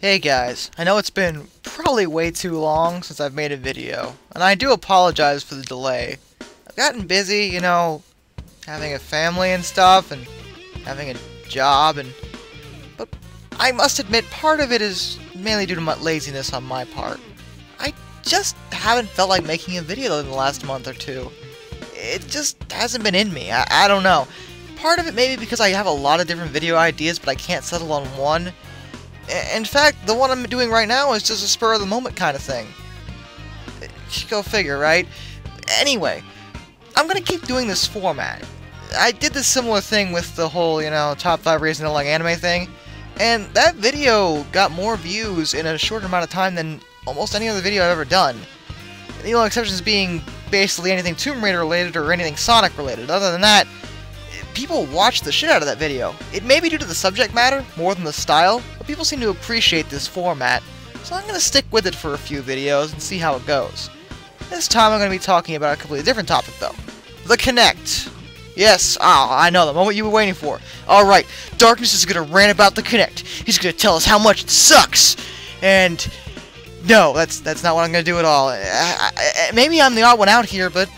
Hey guys, I know it's been probably way too long since I've made a video, and I do apologize for the delay. I've gotten busy, having a family and stuff, and having a job, but I must admit part of it is mainly due to my laziness on my part. I just haven't felt like making a video in the last month or two. It just hasn't been in me. I don't know. Part of it may be because I have a lot of different video ideas, but I can't settle on one. In fact, the one I'm doing right now is just a spur-of-the-moment kind of thing. Go figure, right? Anyway, I'm gonna keep doing this format. I did this similar thing with the whole, top 5 reasons I don't like anime thing, and that video got more views in a shorter amount of time than almost any other video I've ever done. The only exceptions being basically anything Tomb Raider related or anything Sonic related. Other than that, people watch the shit out of that video. It may be due to the subject matter more than the style, but people seem to appreciate this format, so I'm going to stick with it for a few videos and see how it goes. This time I'm going to be talking about a completely different topic though. The Kinect. Yes, I know, the moment you were waiting for. Alright, Darkness is going to rant about the Kinect. He's going to tell us how much it sucks. And no, that's not what I'm going to do at all. Maybe I'm the odd one out here, but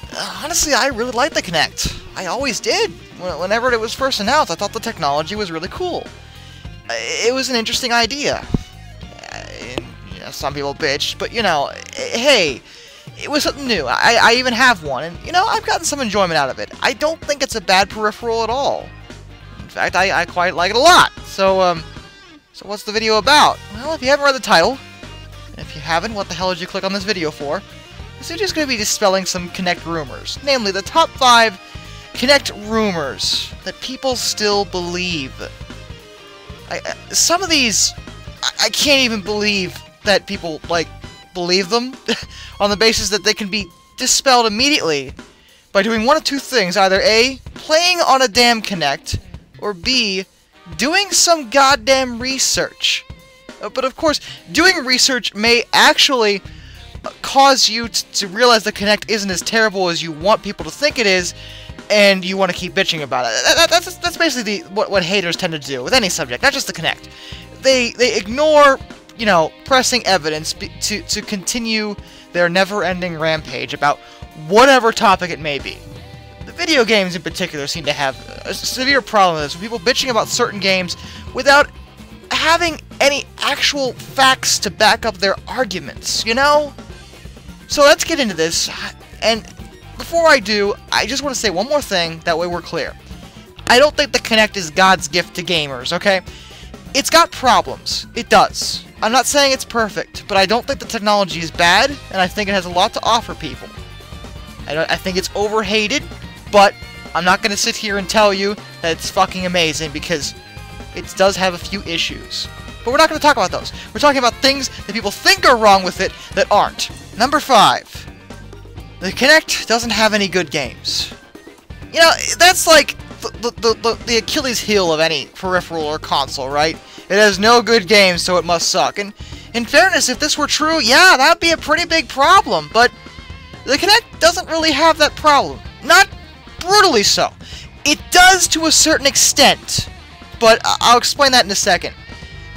honestly, I really like the Kinect. I always did. Whenever it was first announced, I thought the technology was really cool. It was an interesting idea. Some people bitched, but hey, it was something new. I even have one, and I've gotten some enjoyment out of it. I don't think it's a bad peripheral at all. In fact, I quite like it a lot. So what's the video about? Well, if you haven't read the title, and if you haven't, what the hell did you click on this video for? This is just going to be dispelling some Kinect rumors, namely the top 5 Kinect rumors that people still believe. Some of these, I can't even believe that people, believe them on the basis that they can be dispelled immediately by doing one of two things. Either A, playing on a damn Kinect, or B, doing some goddamn research. But of course, doing research may actually cause you to realize the Kinect isn't as terrible as you want people to think it is, and you want to keep bitching about it. That's basically what haters tend to do with any subject, not just the Kinect. They ignore, pressing evidence to continue their never-ending rampage about whatever topic it may be. The video games in particular seem to have a severe problem with this, with people bitching about certain games without having any actual facts to back up their arguments, So let's get into this, and before I do, I just want to say one more thing, that way we're clear. I don't think the Kinect is God's gift to gamers, okay? It's got problems. It does. I'm not saying it's perfect, but I don't think the technology is bad, and I think it has a lot to offer people. I think it's overhated, but I'm not going to sit here and tell you that it's fucking amazing, because it does have a few issues. But we're not going to talk about those. We're talking about things that people think are wrong with it that aren't. Number 5. The Kinect doesn't have any good games. That's like the Achilles heel of any peripheral or console, right? It has no good games, so it must suck. And in fairness, if this were true, yeah, that'd be a pretty big problem. But the Kinect doesn't really have that problem. Not brutally so. It does to a certain extent, but I'll explain that in a second.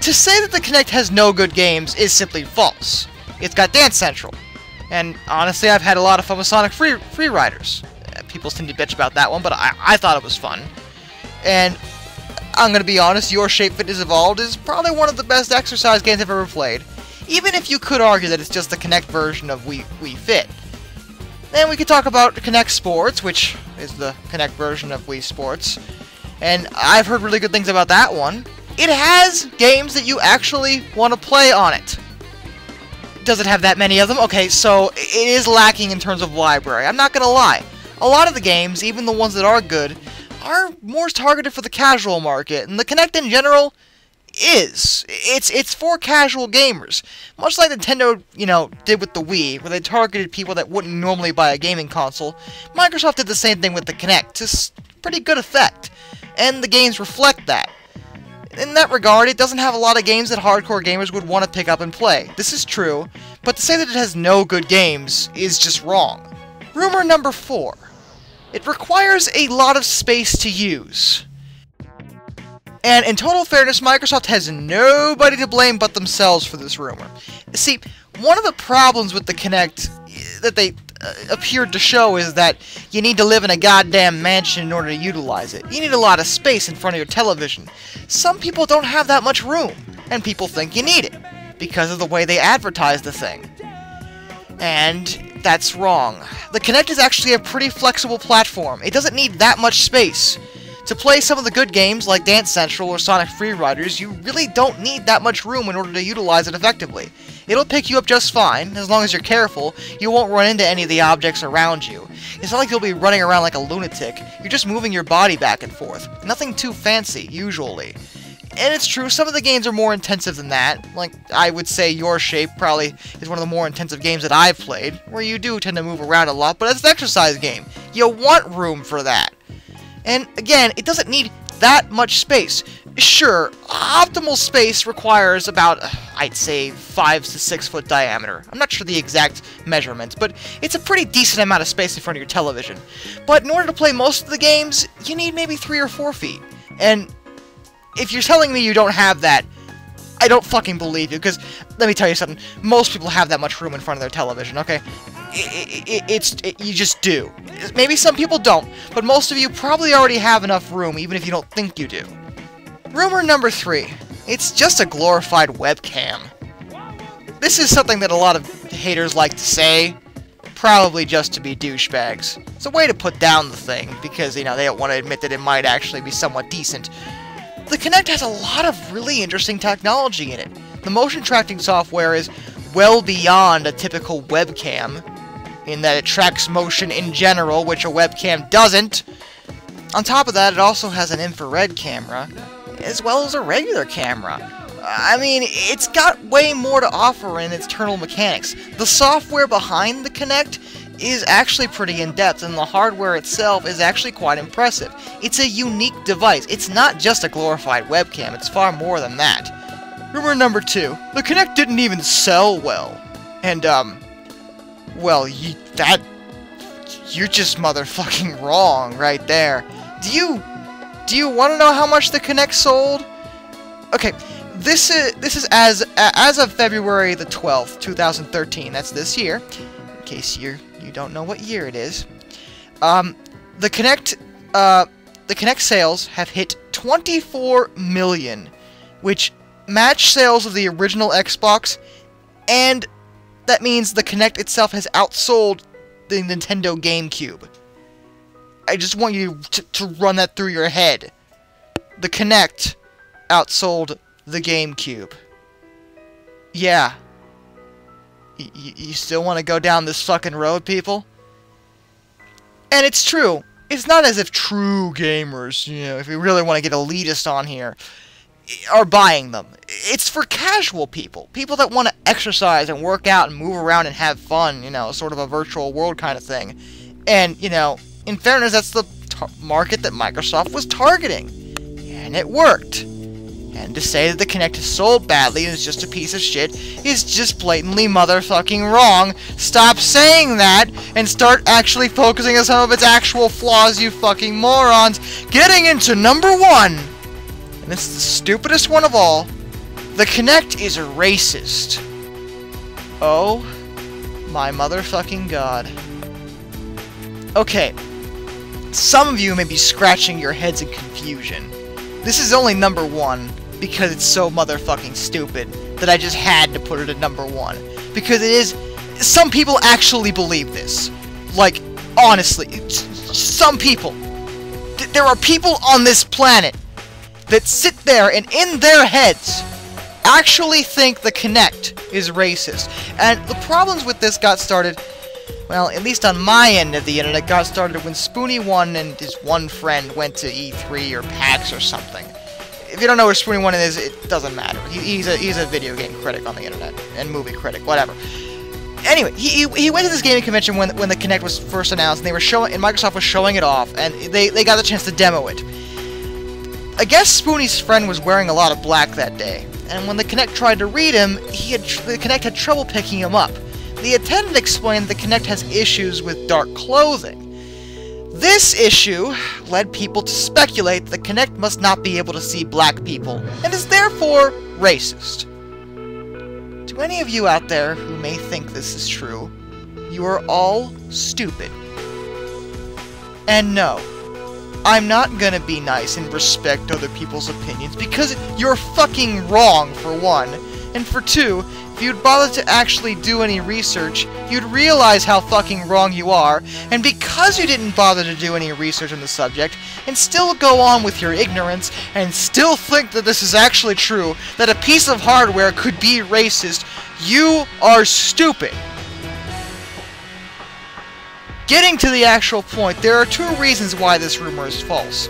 To say that the Kinect has no good games is simply false. It's got Dance Central. And honestly, I've had a lot of fun with Sonic Free Riders. People seem to bitch about that one, but I thought it was fun. And I'm going to be honest, Your Shape Fitness Evolved is probably one of the best exercise games I've ever played. Even if you could argue that it's just the Kinect version of Wii Fit. Then we could talk about Kinect Sports, which is the Kinect version of Wii Sports. And I've heard really good things about that one. It has games that you actually want to play on it. Does it have that many of them? Okay, so it is lacking in terms of library. I'm not gonna lie. A lot of the games, even the ones that are good, are more targeted for the casual market, and the Kinect in general is. It's for casual gamers. Much like Nintendo, did with the Wii, where they targeted people that wouldn't normally buy a gaming console, Microsoft did the same thing with the Kinect, to pretty good effect. And the games reflect that. In that regard, it doesn't have a lot of games that hardcore gamers would want to pick up and play. This is true, but to say that it has no good games is just wrong. Rumor number 4. It requires a lot of space to use. And in total fairness, Microsoft has nobody to blame but themselves for this rumor. See, one of the problems with the Kinect that they appeared to show is that you need to live in a goddamn mansion in order to utilize it. You need a lot of space in front of your television. Some people don't have that much room, and people think you need it, because of the way they advertise the thing. And that's wrong. The Kinect is actually a pretty flexible platform. It doesn't need that much space. To play some of the good games like Dance Central or Sonic Free Riders, you really don't need that much room in order to utilize it effectively. It'll pick you up just fine, as long as you're careful. You won't run into any of the objects around you. It's not like you'll be running around like a lunatic. You're just moving your body back and forth. Nothing too fancy, usually. And it's true, some of the games are more intensive than that. Like, I would say Your Shape probably is one of the more intensive games that I've played, where you do tend to move around a lot, but it's an exercise game. You want room for that. And again, it doesn't need that much space. Sure, optimal space requires about, I'd say, 5 to 6 foot diameter. I'm not sure the exact measurements, but it's a pretty decent amount of space in front of your television. But in order to play most of the games, you need maybe 3 or 4 feet. And if you're telling me you don't have that, I don't fucking believe you, because let me tell you something, most people have that much room in front of their television, okay? You just do. Maybe some people don't, but most of you probably already have enough room, even if you don't think you do. Rumor number 3. It's just a glorified webcam. This is something that a lot of haters like to say, probably just to be douchebags. It's a way to put down the thing, because, you know, they don't want to admit that it might actually be somewhat decent. The Kinect has a lot of really interesting technology in it. The motion tracking software is well beyond a typical webcam, in that it tracks motion in general, which a webcam doesn't. On top of that, it also has an infrared camera, as well as a regular camera. I mean, it's got way more to offer in its internal mechanics. The software behind the Kinect is actually pretty in-depth, and the hardware itself is actually quite impressive. It's a unique device. It's not just a glorified webcam, it's far more than that. Rumor number 2. The Kinect didn't even sell well. And, well, you're just motherfucking wrong right there. Do you want to know how much the Kinect sold? Okay, this is as of February the 12th, 2013. That's this year. In case you don't know what year it is. The Kinect sales have hit 24 million, which match sales of the original Xbox, and that means the Kinect itself has outsold the Nintendo GameCube. I just want you to run that through your head. The Kinect outsold the GameCube. Yeah. You still want to go down this fucking road, people? And it's true. It's not as if true gamers, you know, if we really want to get elitist on here, are buying them. It's for casual people. People that want to exercise and work out and move around and have fun, you know, sort of a virtual world kind of thing. And, you know, in fairness, that's the market that Microsoft was targeting. And it worked. And to say that the Kinect is sold badly and is just a piece of shit is just blatantly motherfucking wrong. Stop saying that and start actually focusing on some of its actual flaws, you fucking morons. Getting into number 1. And this is the stupidest one of all. The Kinect is racist. Oh my motherfucking god. Okay. Some of you may be scratching your heads in confusion. This is only number 1 because it's so motherfucking stupid that I just had to put it at number 1. Because it is... Some people actually believe this. Like, honestly. Some people. There are people on this planet that sit there and in their heads actually think the Kinect is racist. And the problems with this got started... Well, at least on my end of the internet, got started when Spoony1 and his one friend went to E3 or PAX or something. If you don't know where Spoony1 is, it doesn't matter. He's a video game critic on the internet, and movie critic, whatever. Anyway, he went to this gaming convention when the Kinect was first announced, and they were showing, and Microsoft was showing it off, and they got the chance to demo it. I guess Spoonie's friend was wearing a lot of black that day, and when the Kinect tried to read him, the Kinect had trouble picking him up. The attendant explained the Kinect has issues with dark clothing. This issue led people to speculate that the Kinect must not be able to see black people, and is therefore racist. To any of you out there who may think this is true, you are all stupid. And no, I'm not gonna be nice and respect other people's opinions, because you're fucking wrong, for one, and for two, if you'd bother to actually do any research, you'd realize how fucking wrong you are, and because you didn't bother to do any research on the subject, and still go on with your ignorance, and still think that this is actually true, that a piece of hardware could be racist, you are stupid. Getting to the actual point, there are two reasons why this rumor is false.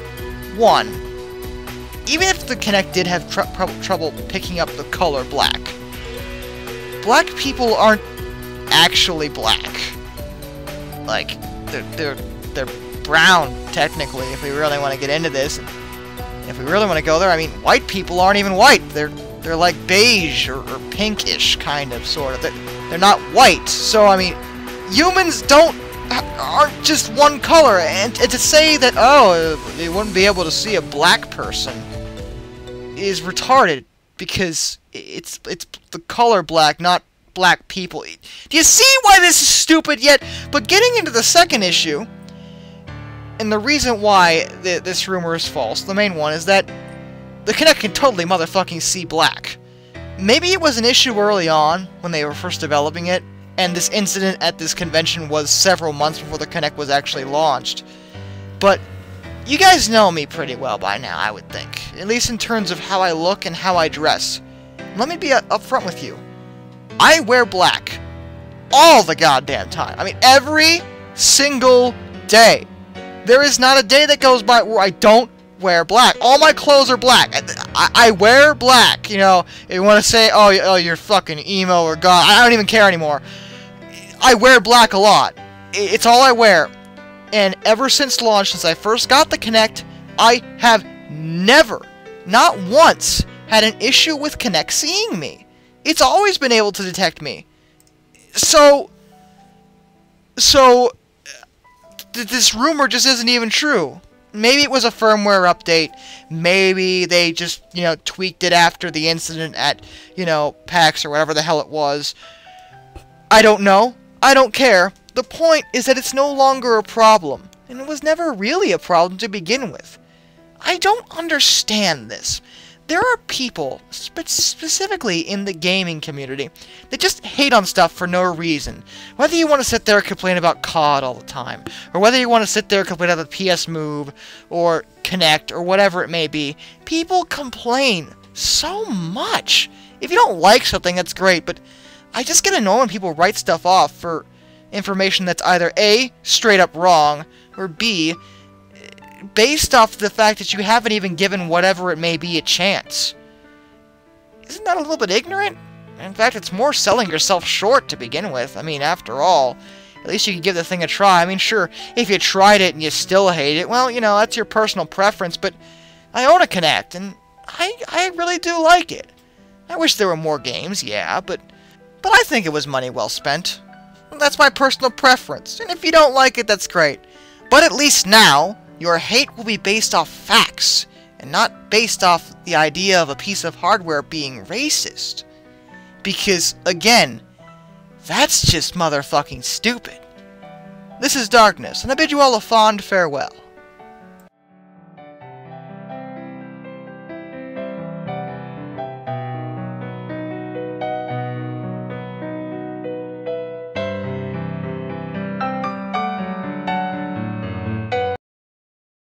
One, even if the Kinect did have trouble picking up the color black, black people aren't actually black. Like, they're brown, technically, if we really want to get into this. And if we really want to go there, I mean, white people aren't even white. They're like beige or pinkish, kind of, sort of. They're not white. So, I mean, humans aren't just one color. And to say that, oh, they wouldn't be able to see a black person is retarded. Because it's the color black, not black people. Do you see why this is stupid yet? But getting into the second issue, and the reason why this rumor is false, the main one, is that the Kinect can totally motherfucking see black. Maybe it was an issue early on, when they were first developing it, and this incident at this convention was several months before the Kinect was actually launched. But you guys know me pretty well by now, I would think. At least in terms of how I look and how I dress. Let me be upfront with you. I wear black. All the goddamn time. I mean, every single day. There is not a day that goes by where I don't wear black. All my clothes are black. I wear black. You know, if you want to say, oh, you're fucking emo or god, I don't even care anymore. I wear black a lot. It's all I wear. And ever since launch, since I first got the Kinect, I have never, not once, had an issue with Kinect seeing me. It's always been able to detect me. So this rumor just isn't even true. Maybe it was a firmware update. Maybe they just, you know, tweaked it after the incident at, you know, PAX or whatever the hell it was. I don't know. I don't care. The point is that it's no longer a problem, and it was never really a problem to begin with. I don't understand this. There are people, specifically in the gaming community, that just hate on stuff for no reason. Whether you want to sit there and complain about COD all the time, or whether you want to sit there and complain about the PS Move, or Kinect, or whatever it may be, people complain so much. If you don't like something, that's great, but I just get annoyed when people write stuff off for information that's either A, straight up wrong, or B, based off the fact that you haven't even given whatever it may be a chance. Isn't that a little bit ignorant? In fact, it's more selling yourself short to begin with. I mean, after all, at least you can give the thing a try. I mean, sure, if you tried it and you still hate it, well, you know, that's your personal preference, but I own a Kinect, and I really do like it. I wish there were more games, yeah, but I think it was money well spent. That's my personal preference, and if you don't like it, that's great. But at least now, your hate will be based off facts, and not based off the idea of a piece of hardware being racist. Because, again, that's just motherfucking stupid. This is Darkness, and I bid you all a fond farewell.